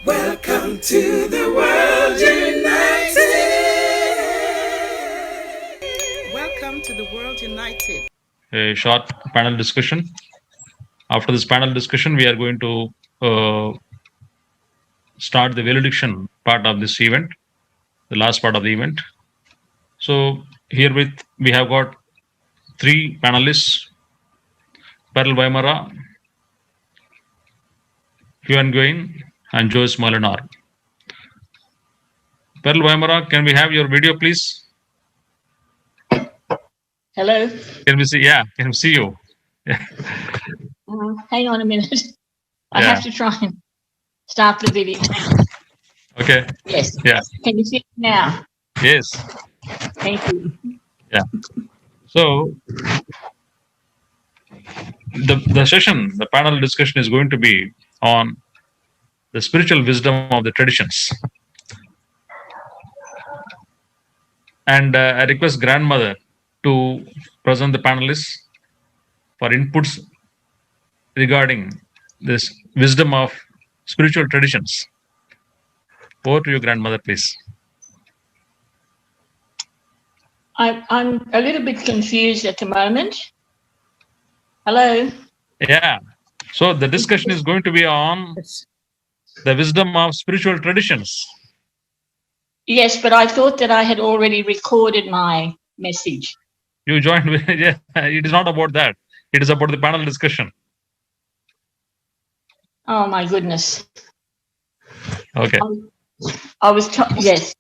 Welcome to the World United. Welcome to the World United. A short panel discussion. After this panel discussion, we are going to start the valediction part of this event, the last part of the event. So herewith we have got three panelists: Perl Weimara, Huan Nguyen, and Joyce Molinar. Perl Weimara, can we have your video, please? Hello. Can we see? Yeah, can we see you? Hang on a minute. I have to try and start the video. Okay. Yes. Yeah. Can you see it now? Yes. Thank you. Yeah. So the session, the panel discussion is going to be on the spiritual wisdom of the traditions. And I request grandmother to present the panelists for inputs regarding this wisdom of spiritual traditions. Over to you, grandmother, please. I'm a little bit confused at the moment. Hello? Yeah. So the discussion is going to be on the wisdom of spiritual traditions. Yes, but I thought that I had already recorded my message. You joined with, yeah, it is not about that. It is about the panel discussion. Oh my goodness. Okay. Yes.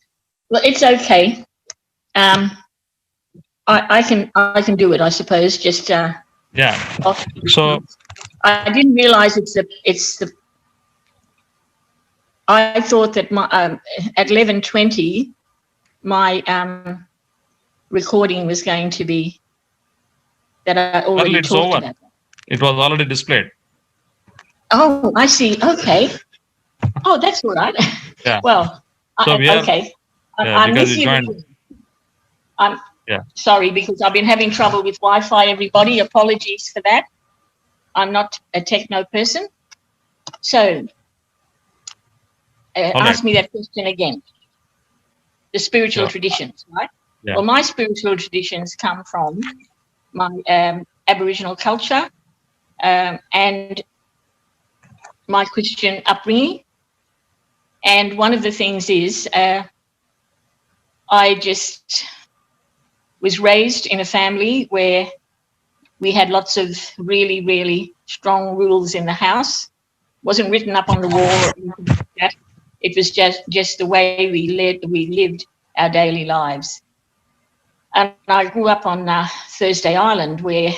Well, it's okay. I can do it, I suppose. Just yeah. So I didn't realize I thought that my at 11:20 my recording was going to be that I already talked about. It was already displayed. Oh, I see. Okay. Oh, that's all right. Yeah. Well, so okay. I'm because you joined. I'm sorry because I've been having trouble with Wi-Fi. Everybody, apologies for that. I'm not a techno person, so ask me that question again. The spiritual traditions, right? Yeah. Well, my spiritual traditions come from my Aboriginal culture and my Christian upbringing. And one of the things is I just was raised in a family where we had lots of really, really strong rules in the house. Wasn't written up on the wall or anything like that. It was just the way we lived our daily lives. And I grew up on Thursday Island, where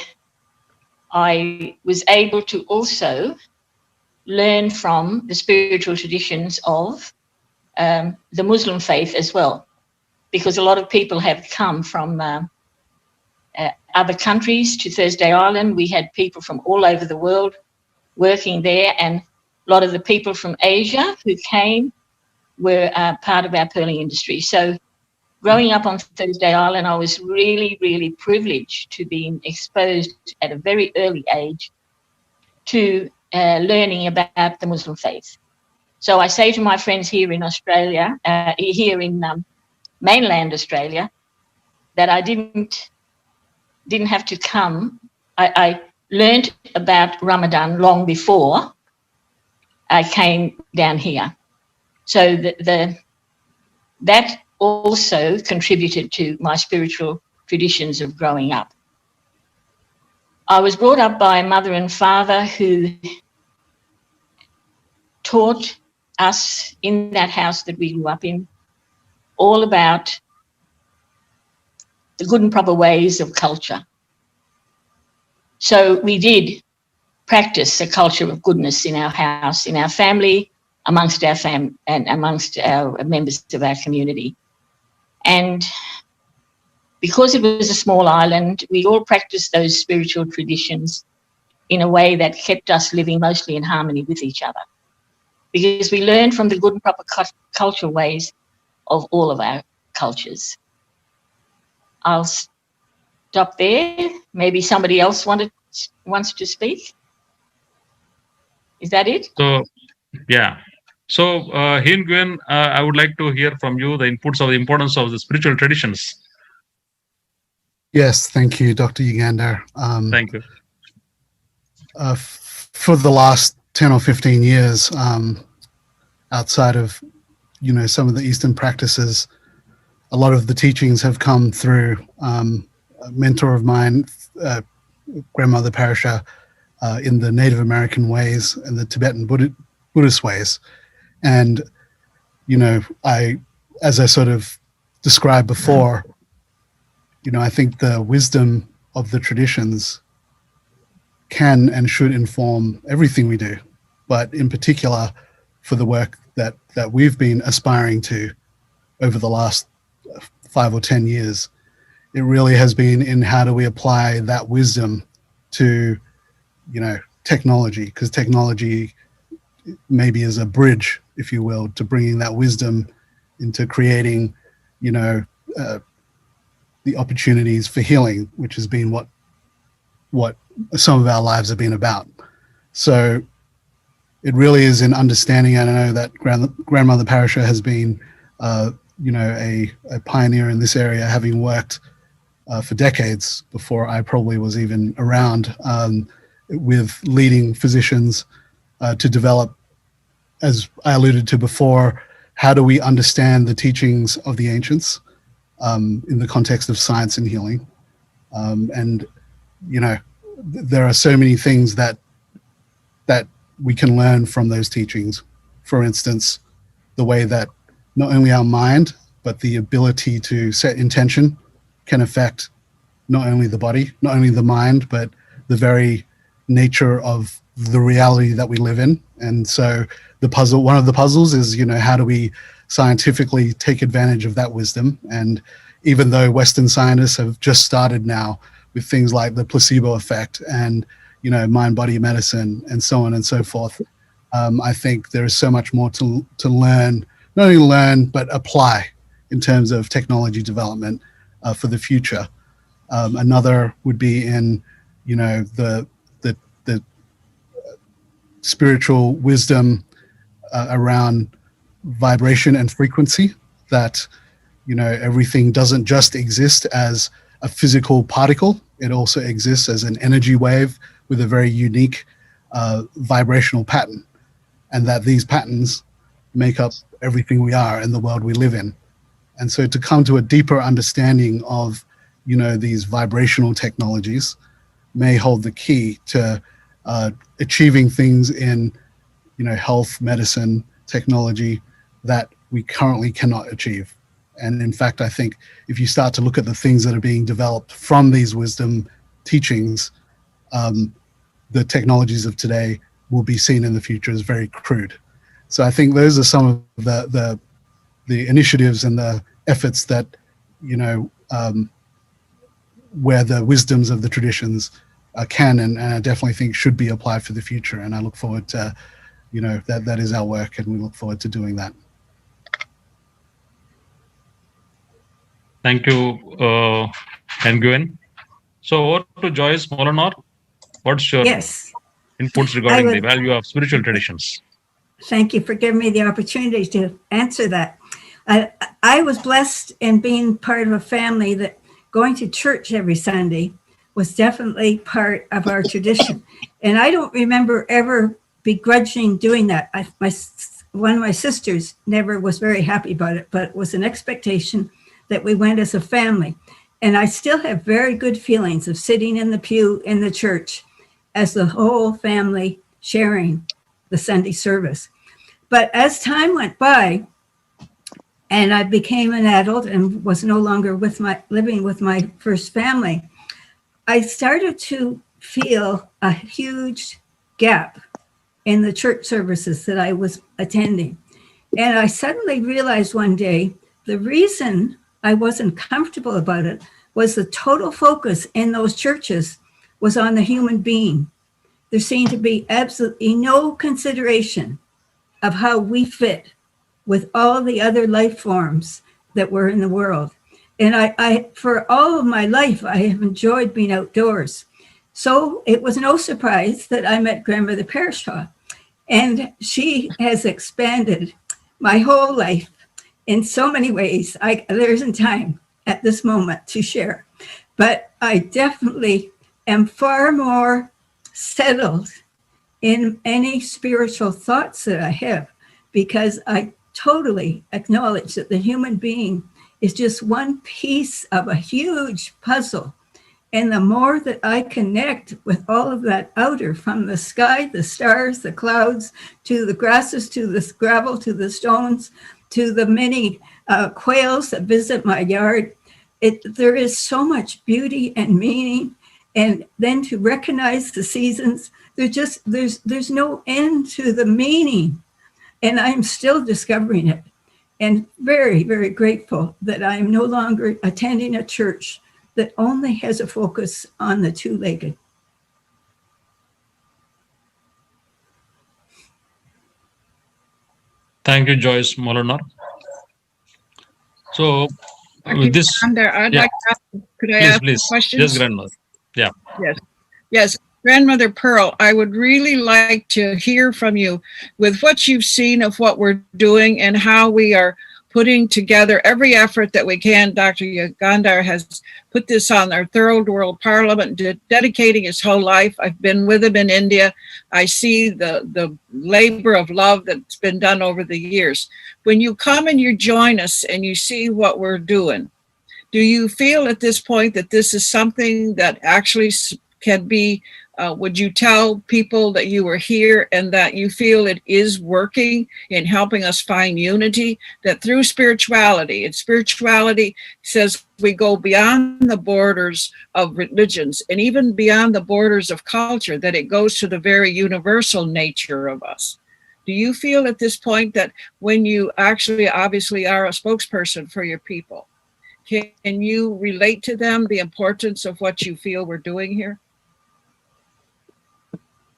I was able to also learn from the spiritual traditions of the Muslim faith as well, because a lot of people have come from other countries to Thursday Island. We had people from all over the world working there, and a lot of the people from Asia who came were part of our pearling industry. So growing up on Thursday Island, I was really, really privileged to be exposed at a very early age to learning about the Muslim faith. So I say to my friends here in Australia, here in mainland Australia, that I didn't have to come. I learned about Ramadan long before I came down here. So that also contributed to my spiritual traditions of growing up. I was brought up by a mother and father who taught us in that house that we grew up in all about the good and proper ways of culture. So we did practice a culture of goodness in our house, in our family, amongst our and amongst our members of our community. And because it was a small island, we all practiced those spiritual traditions in a way that kept us living mostly in harmony with each other, because we learned from the good and proper cultural ways of all of our cultures. I'll stop there. Maybe somebody else wants to speak. Is that it? So, yeah. So, Hien Nguyen, I would like to hear from you the inputs of the importance of the spiritual traditions. Yes, thank you, Dr. Yugandhar. Thank you. For the last 10 or 15 years, outside of, some of the Eastern practices, a lot of the teachings have come through a mentor of mine, Grandmother Parasha, in the Native American ways and the Tibetan Buddhist ways. And, as I sort of described before, I think the wisdom of the traditions can and should inform everything we do, but in particular for the work that we've been aspiring to over the last 5 or 10 years, it really has been in how do we apply that wisdom to, technology, because technology maybe is a bridge, if you will, to bringing that wisdom into creating, the opportunities for healing, which has been what some of our lives have been about. So it really is in understanding, and I know that Grandmother Parasha has been, a pioneer in this area, having worked for decades before I probably was even around, with leading physicians to develop, as I alluded to before, how do we understand the teachings of the ancients in the context of science and healing. And, there are so many things that we can learn from those teachings. For instance, the way that not only our mind, but the ability to set intention can affect not only the body, not only the mind, but the very nature of the reality that we live in. And so one of the puzzles is, how do we scientifically take advantage of that wisdom? And even though Western scientists have just started now with things like the placebo effect and, mind-body medicine and so on and so forth, I think there is so much more to learn, not only learn, but apply in terms of technology development for the future. Another would be in, the spiritual wisdom around vibration and frequency, that, everything doesn't just exist as a physical particle. It also exists as an energy wave with a very unique vibrational pattern, and that these patterns make up everything we are in the world we live in. And so to come to a deeper understanding of, these vibrational technologies may hold the key to achieving things in, health, medicine, technology that we currently cannot achieve. And in fact, I think if you start to look at the things that are being developed from these wisdom teachings, the technologies of today will be seen in the future as very crude. So I think those are some of the initiatives and the efforts that, where the wisdoms of the traditions can and I definitely think should be applied for the future. And I look forward to, that is our work, and we look forward to doing that. Thank you, Nguyen. So over to Joyce Molinar. What's your inputs regarding the value of spiritual traditions? Thank you for giving me the opportunity to answer that. I was blessed in being part of a family that going to church every Sunday was definitely part of our tradition. And I don't remember ever begrudging doing that. One of my sisters never was very happy about it, but it was an expectation that we went as a family. And I still have very good feelings of sitting in the pew in the church as the whole family sharing the Sunday service. But as time went by, and I became an adult and was no longer living with my first family, I started to feel a huge gap in the church services that I was attending. And I suddenly realized one day, the reason I wasn't comfortable about it was the total focus in those churches was on the human being. There seemed to be absolutely no consideration of how we fit with all the other life forms that were in the world. And I for all of my life, I have enjoyed being outdoors. So it was no surprise that I met Grandmother Parasha. And she has expanded my whole life in so many ways. There isn't time at this moment to share, but I definitely am far more settled in any spiritual thoughts that I have, because I totally acknowledge that the human being is just one piece of a huge puzzle. And the more that I connect with all of that outer, from the sky, the stars, the clouds, to the grasses, to the gravel, to the stones, to the many quails that visit my yard, there is so much beauty and meaning. And then to recognize the seasons, there's no end to the meaning. And I'm still discovering it. And very, very grateful that I am no longer attending a church that only has a focus on the two-legged. Thank you, Joyce Molinar. So, with this, I'd yeah. like to ask, could I please, ask please. questions? Yes, grandmother. Yeah. Yes. Grandmother Pearl, I would really like to hear from you with what you've seen of what we're doing and how we are putting together every effort that we can. Dr. Yugandhar has put this on our Third World Parliament, dedicating his whole life. I've been with him in India. I see the labor of love that's been done over the years. When you come and you join us and you see what we're doing, do you feel at this point that this is something that actually can be, would you tell people that you were here and that you feel it is working in helping us find unity, that through spirituality, and spirituality says we go beyond the borders of religions and even beyond the borders of culture, that it goes to the very universal nature of us? Do you feel at this point that when you actually obviously are a spokesperson for your people, can you relate to them the importance of what you feel we're doing here?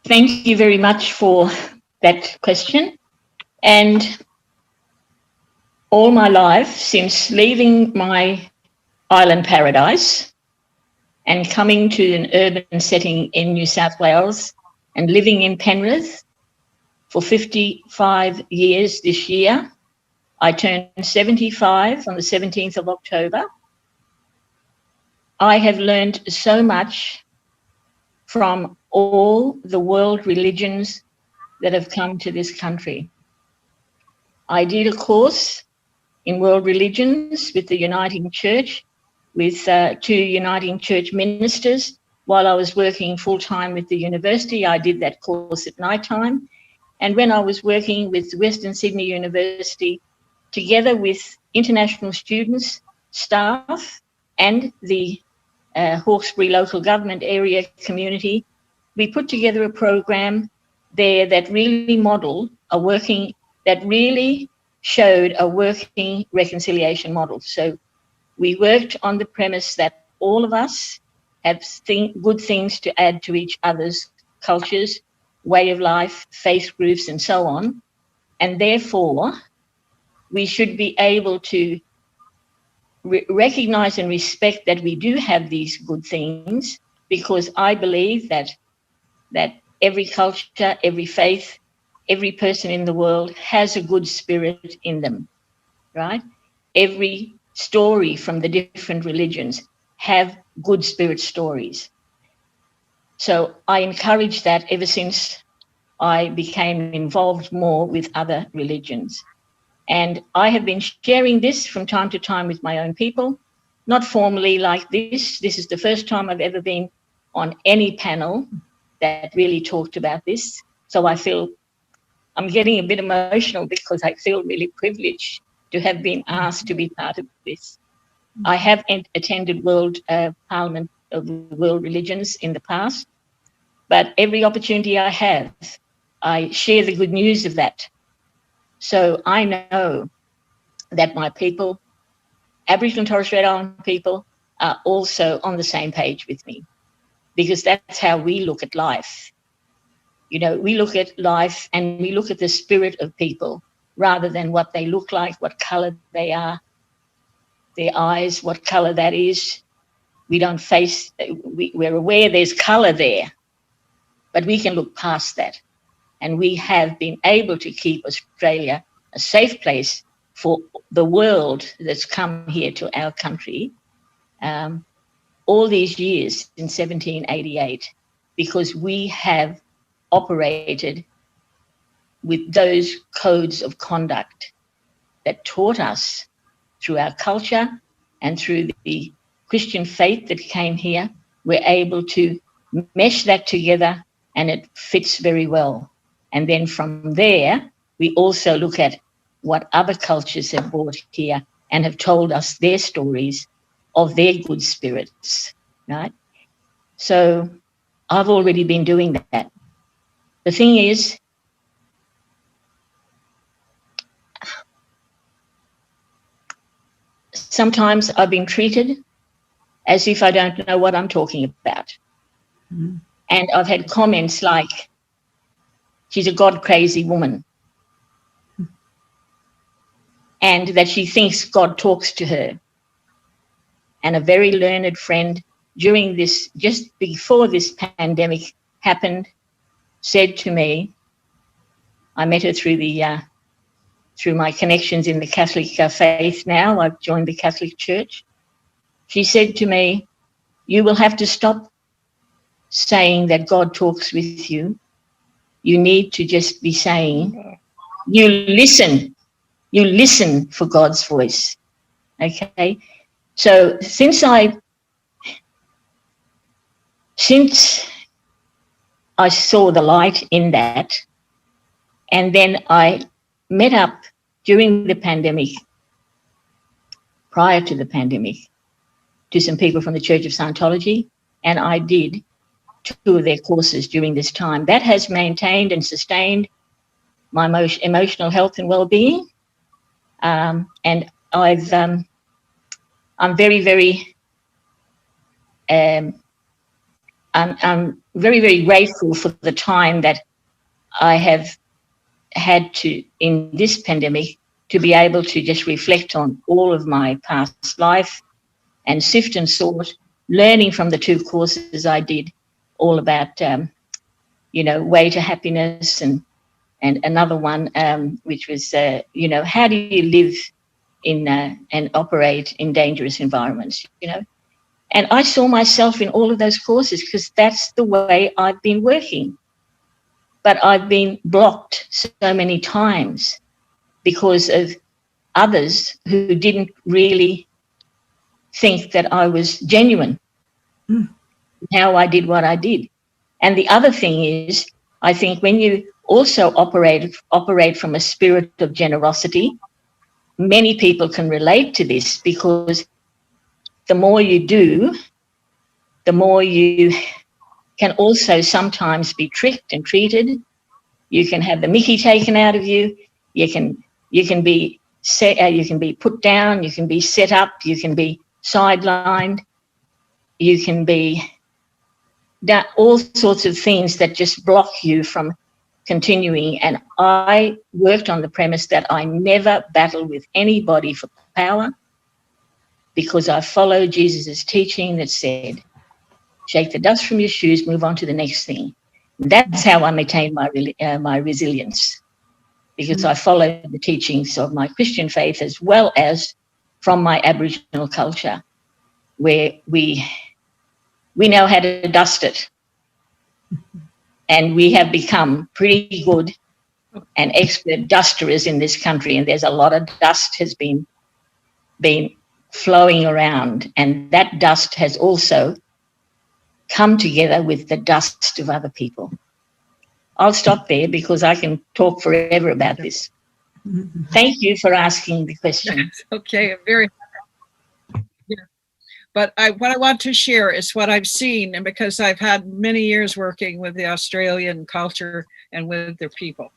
Thank you very much for that question. And all my life, since leaving my island paradise and coming to an urban setting in New South Wales and living in Penrith for 55 years this year, I turned 75 on the 17th of October. I have learned so much from all the world religions that have come to this country. I did a course in world religions with the Uniting Church, with 2 Uniting Church ministers. While I was working full-time with the university, I did that course at night time. And when I was working with Western Sydney University, together with international students, staff, and the Hawkesbury local government area community, we put together a program there that really modeled a working, that really showed a working reconciliation model. So we worked on the premise that all of us have good things to add to each other's cultures, way of life, faith groups, and so on. And therefore, we should be able to recognize and respect that we do have these good things, because I believe that every culture, every faith, every person in the world has a good spirit in them, right? Every story from the different religions have good spirit stories. So I encourage that ever since I became involved more with other religions. And I have been sharing this from time to time with my own people, not formally like this. This is the first time I've ever been on any panel that really talked about this. So I feel I'm getting a bit emotional because I feel really privileged to have been asked to be part of this. I have attended World Parliament of World Religions in the past, but every opportunity I have, I share the good news of that. So I know that my people, Aboriginal and Torres Strait Islander people, are also on the same page with me, because that's how we look at life. You know, we look at life and we look at the spirit of people rather than what they look like, what colour they are, their eyes, what colour that is. We don't face, we're aware there's colour there, but we can look past that. And we have been able to keep Australia a safe place for the world that's come here to our country all these years in 1788, because we have operated with those codes of conduct that taught us through our culture and through the Christian faith that came here. We're able to mesh that together, and it fits very well. And then from there, we also look at what other cultures have brought here and have told us their stories of their good spirits, right? So I've already been doing that. The thing is, sometimes I've been treated as if I don't know what I'm talking about. Mm-hmm. And I've had comments like, she's a God-crazy woman, and that she thinks God talks to her. And a very learned friend during this, just before this pandemic happened, said to me, I met her through my connections in the Catholic faith now. I've joined the Catholic Church. She said to me, you will have to stop saying that God talks with you. You need to just be saying, you listen for God's voice. Okay? So since I saw the light in that, and then I met up during the pandemic, prior to the pandemic, to some people from the Church of Scientology, and I did 2 of their courses during this time. That has maintained and sustained my emotional health and well-being, and I'm very, very I'm very, very grateful for the time that I have had to, in this pandemic, to be able to just reflect on all of my past life and sift and sort, learning from the 2 courses I did, all about, way to happiness, and another one, which was, how do you live in and operate in dangerous environments, And I saw myself in all of those courses because that's the way I've been working. But I've been blocked so many times because of others who didn't really think that I was genuine, how I did what I did. And the other thing is, I think when you also operate from a spirit of generosity, many people can relate to this, because the more you do, the more you can also sometimes be tricked and treated. You can have the mickey taken out of you. You can be you can be put down. You can be set up. You can be sidelined. You can be done all sorts of things that just block you from continuing. And I worked on the premise that I never battle with anybody for power, because I followed Jesus' teaching that said, shake the dust from your shoes, move on to the next thing. That's how I maintained my resilience, because I followed the teachings of my Christian faith as well as from my Aboriginal culture, where we know how to dust it. And we have become pretty good and expert dusterers in this country, and there's a lot of dust has been flowing around, and that dust has also come together with the dust of other people. I'll stop there because I can talk forever about this. Thank you for asking the question. Okay, I'm very happy. Yeah. But what I want to share is what I've seen, and because I've had many years working with the Australian culture and with their people.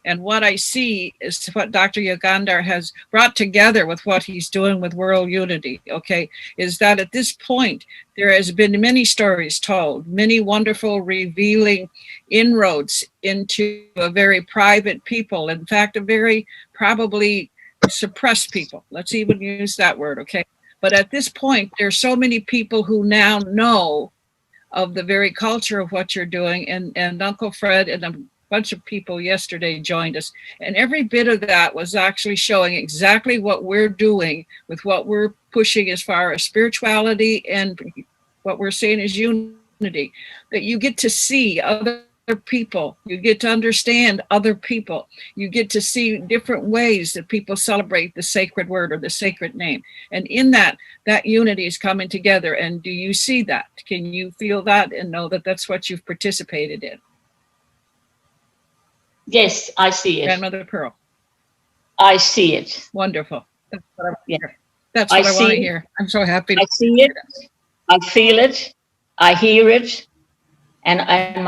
And what I see is what Dr. Yugandhar has brought together with what he's doing with World Unity, okay, is that at this point, there has been many stories told, many wonderful revealing inroads into a very private people, in fact, a very probably suppressed people. Let's even use that word, okay? But at this point, there's so many people who now know of the very culture of what you're doing, and Uncle Fred and bunch of people yesterday joined us, and every bit of that was actually showing exactly what we're doing with what we're pushing as far as spirituality and what we're saying is unity, that you get to see other people, you get to understand other people, you get to see different ways that people celebrate the sacred word or the sacred name, and in that unity is coming together. And do you see that? Can you feel that and know that that's what you've participated in? Yes, I see it. Grandmother Pearl. I see it. Wonderful. That's what I want to Yeah. hear. That's what I want to see it. hear. I'm so happy to I see it. I feel it. I hear it. And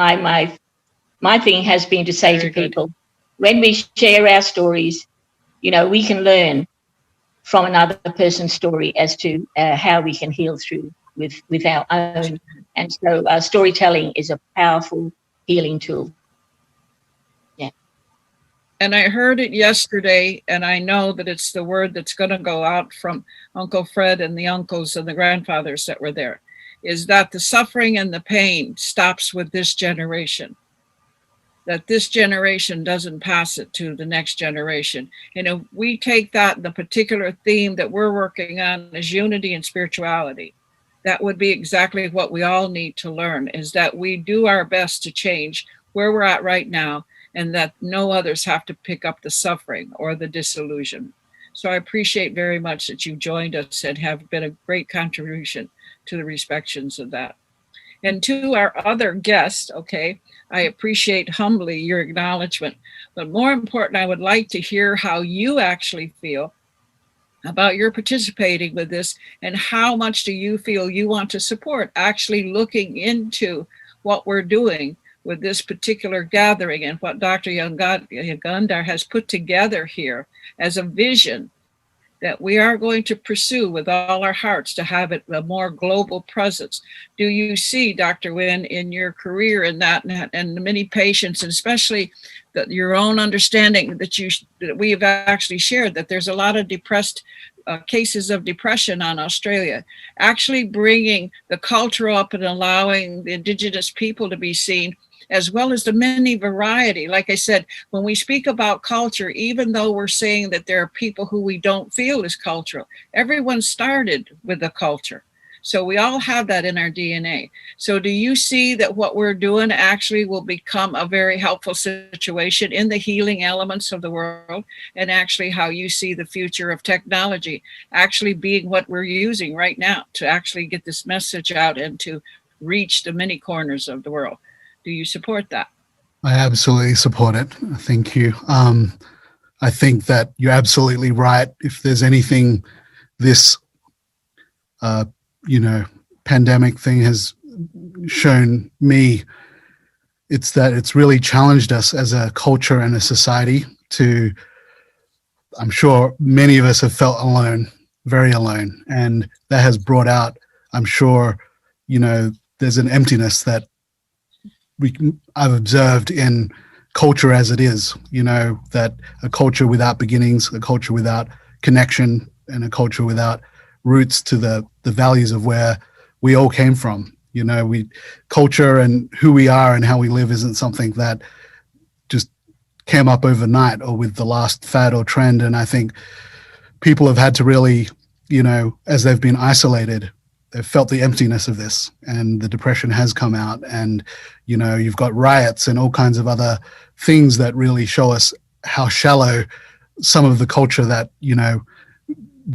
my thing has been to say Very to good. people, when we share our stories, we can learn from another person's story as to how we can heal through with our own. And so storytelling is a powerful healing tool. And I heard it yesterday, and I know that it's the word that's going to go out from Uncle Fred and the uncles and the grandfathers that were there, is that the suffering and the pain stops with this generation, that this generation doesn't pass it to the next generation. And if we take that, the particular theme that we're working on is unity and spirituality, that would be exactly what we all need to learn, is that we do our best to change where we're at right now, and that no others have to pick up the suffering or the disillusion. So I appreciate very much that you joined us and have been a great contribution to the respections of that. And to our other guests, okay, I appreciate humbly your acknowledgement, but more important, I would like to hear how you actually feel about your participating with this, and how much do you feel you want to support actually looking into what we're doing with this particular gathering and what Dr. Yugandhar has put together here as a vision that we are going to pursue with all our hearts to have it a more global presence. Do you see, Dr. Wynn, in your career in that, and the many patients, and especially your own understanding that we have actually shared, that there's a lot of depressed cases of depression on Australia, actually bringing the culture up and allowing the Indigenous people to be seen, as well as the many variety. Like I said, when we speak about culture, even though we're saying that there are people who we don't feel is cultural, everyone started with a culture. So we all have that in our DNA. So do you see that what we're doing actually will become a very helpful situation in the healing elements of the world, and actually how you see the future of technology actually being what we're using right now to actually get this message out and to reach the many corners of the world? Do you support that? I absolutely support it. Thank you. I think that you're absolutely right. If there's anything this, pandemic thing has shown me, it's that it's really challenged us as a culture and a society to, I'm sure many of us have felt alone, very alone. And that has brought out, I'm sure, there's an emptiness that I've observed in culture as it is, that a culture without beginnings, a culture without connection, and a culture without roots to the values of where we all came from. Culture and who we are and how we live isn't something that just came up overnight or with the last fad or trend. And I think people have had to really, as they've been isolated, they've felt the emptiness of this, and the depression has come out, and you've got riots and all kinds of other things that really show us how shallow some of the culture that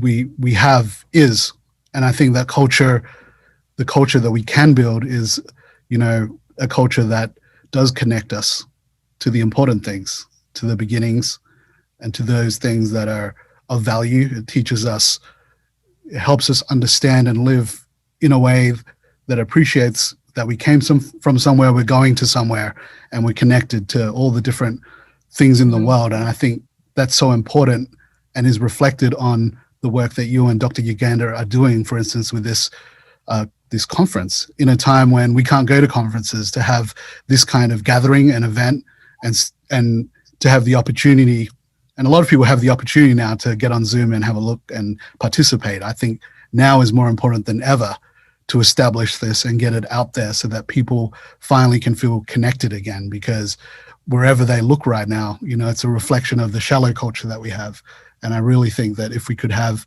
we have is. And I think that the culture that we can build is a culture that does connect us to the important things, to the beginnings, and to those things that are of value. It teaches us, it helps us understand and live in a way that appreciates that we came from somewhere, we're going to somewhere, and we're connected to all the different things in the world. And I think that's so important, and is reflected on the work that you and Dr. Yugandhar are doing, for instance, with this conference, in a time when we can't go to conferences, to have this kind of gathering and event, and to have the opportunity, and a lot of people have the opportunity now to get on Zoom and have a look and participate. I think now is more important than ever to establish this and get it out there so that people finally can feel connected again, because wherever they look right now, it's a reflection of the shallow culture that we have. And I really think that if we could have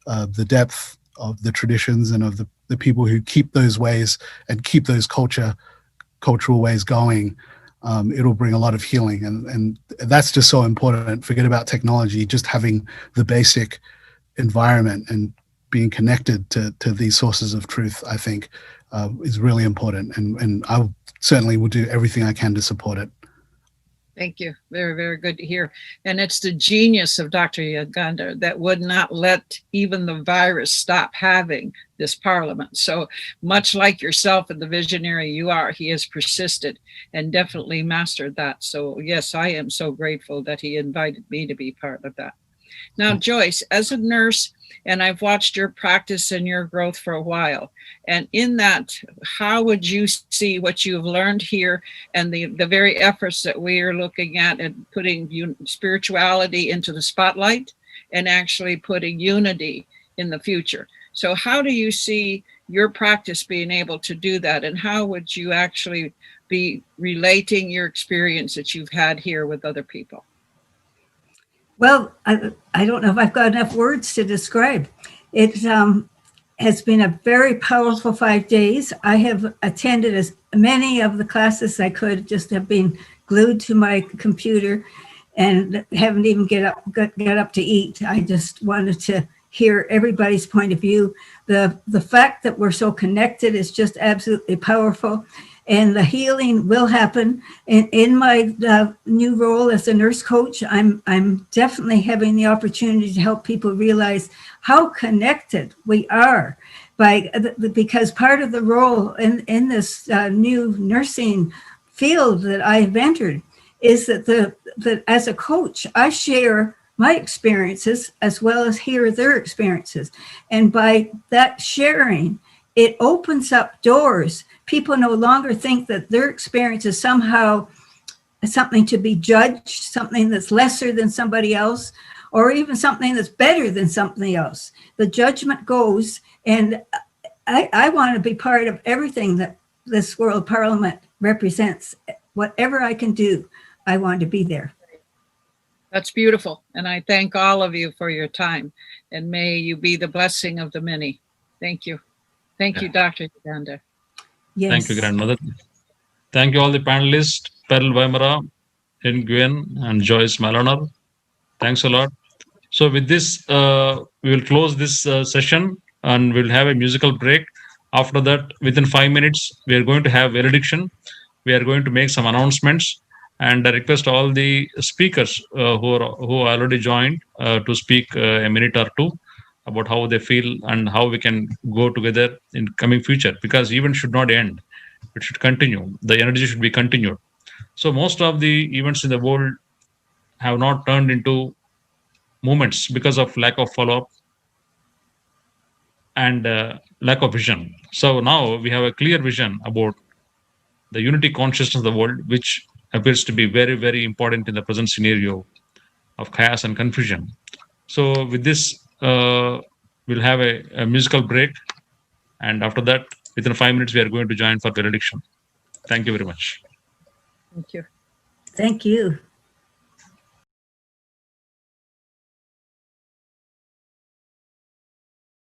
the depth of the traditions and of the people who keep those ways and keep those cultural ways going, it'll bring a lot of healing. And that's just so important. Forget about technology, just having the basic environment and being connected to these sources of truth, I think, is really important. And I certainly will do everything I can to support it. Thank you. Very, very good to hear. And it's the genius of Dr. Yugandhar that would not let even the virus stop having this parliament. So much like yourself and the visionary you are, he has persisted and definitely mastered that. So yes, I am so grateful that he invited me to be part of that. Now, Joyce, as a nurse, and I've watched your practice and your growth for a while, and in that, how would you see what you've learned here and the very efforts that we are looking at and putting spirituality into the spotlight and actually putting unity in the future? So how do you see your practice being able to do that, and how would you actually be relating your experience that you've had here with other people? Well, I don't know if I've got enough words to describe. It has been a very powerful 5 days. I have attended as many of the classes I could, just have been glued to my computer and haven't even get up to eat. I just wanted to hear everybody's point of view. The fact that we're so connected is just absolutely powerful. And the healing will happen. In my new role as a nurse coach, I'm definitely having the opportunity to help people realize how connected we are, because part of the role in this new nursing field that I've entered is that as a coach, I share my experiences as well as hear their experiences. And by that sharing, it opens up doors. People no longer think that their experience is somehow something to be judged, something that's lesser than somebody else, or even something that's better than something else. The judgment goes, and I want to be part of everything that this World Parliament represents. Whatever I can do, I want to be there. That's beautiful. And I thank all of you for your time, and may you be the blessing of the many. Thank you. Thank you, Dr. Yugandhar. Yes. Thank you, grandmother. Thank you all the panelists, Pearl Weimara, Nguyen, and Joyce Malonar. Thanks a lot. So with this, we will close this session and we'll have a musical break. After that, within 5 minutes, we are going to have valediction. We are going to make some announcements, and I request all the speakers who already joined to speak a minute or two about how they feel and how we can go together in coming future, because event should not end. It should continue. The energy should be continued. So most of the events in the world have not turned into movements because of lack of follow-up and lack of vision. So now we have a clear vision about the unity consciousness of the world, which appears to be very, very important in the present scenario of chaos and confusion. So with this, we'll have a musical break. And after that, within 5 minutes, we are going to join for valediction. Thank you very much. Thank you. Thank you.